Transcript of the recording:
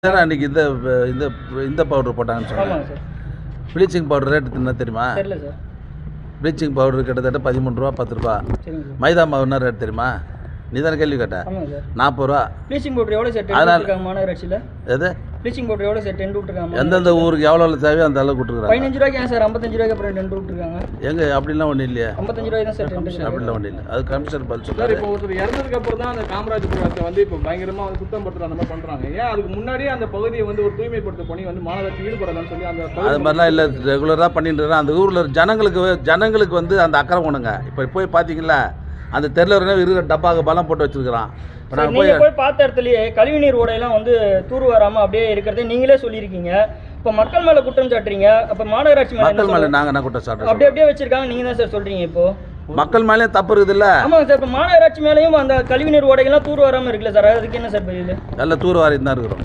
Sir அன்றைக்கி இந்த இந்த இந்த பவுடர் போட்டாங்கன்னு சொன்னாங்க. ப்ளீச்சிங் பவுடர் ரேட்டு என்ன தெரியுமா? தெரியல சார். ப்ளீச்சிங் பவுடர் கிட்டத்தட்ட 13 ரூபா 10 ரூபா. மைதா மாவு என்ன ரேட் தெரியுமா? நீ தானே கேள்வி கேட்ட? 40 ரூபா. ப்ளீச்சிங் பவுடர் எவ்வளோ சார் இருக்காங்க மாநகராட்சியில்? எது ப்ளீச்சிங் பவுடர் எவ்வளோ சார் டென்ட் விட்டுருக்காங்க? எந்தெந்த ஊருக்கு எவ்வளோ தேவையோ அந்த அளவுக்கு விட்டுருக்காங்க. 15 ரூபாய்க்கு ஏன் சார் 55 ரூபாய்க்கு அப்புறம் டென்ட் விட்டுருக்காங்க? எங்க அப்படிலாம் ஒன்றும் இல்லையா? 55 ரூபாய் தான் சார் டென்ட். அப்படிலாம் ஒன்றும் இல்லை. அது கமிஷனர் பதில் சார். சொல்றாரு. இப்போ ஒருத்தர் இறந்ததுக்கு அப்புறம் தான் அந்த காமராஜபுரத்தை வந்து இப்போ பயங்கரமாக வந்து சுத்தம் படுத்துற அந்த மாதிரி பண்ணுறாங்க. ஏன் அதுக்கு முன்னாடியே அந்த பகுதியை வந்து ஒரு தூய்மைப்படுத்த பணி வந்து மாநகராட்சி ஈடுபடலாம்னு சொல்லி அந்த அது மாதிரிலாம் இல்லை. ரெகுலராக பண்ணிட்டு இருக்கேன். அந்த ஊரில் ஜனங்களுக்கு வந்து அந்த அக்கறை ஒண்ணுங்க. இப்போ போய் பார்த்தீங்களா அந்த தெருல இருக்கிற டப்பாக பலம் போட்டு வச்சிருக்கிறான். நீங்க போய் பார்த்த இடத்துலயே கழிவுநீர் ஓடையெல்லாம் வந்து தூர் வராம அப்படியே இருக்கிறதே நீங்களே சொல்லியிருக்கீங்க. இப்போ மக்கள் மேல குற்றம் சாட்டுறீங்க. அப்ப மாநகராட்சி மக்கள் மேல நாங்க என்ன குற்றம் சாட்டுறோம்? அப்படியே வச்சிருக்காங்க. நீங்க தான் சார் சொல்றீங்க. இப்போ மக்கள் மேலே தப்பு இருக்குது இல்ல? ஆமாங்க சார். இப்போ மாநகராட்சி மேலேயும் அந்த கழிவுநீர் ஓடைகள்லாம் தூர் வராம இருக்குல்ல சார், அதுக்கு என்ன சார் பதில்? நல்ல தூர் வாரி தான் இருக்கிறோம்.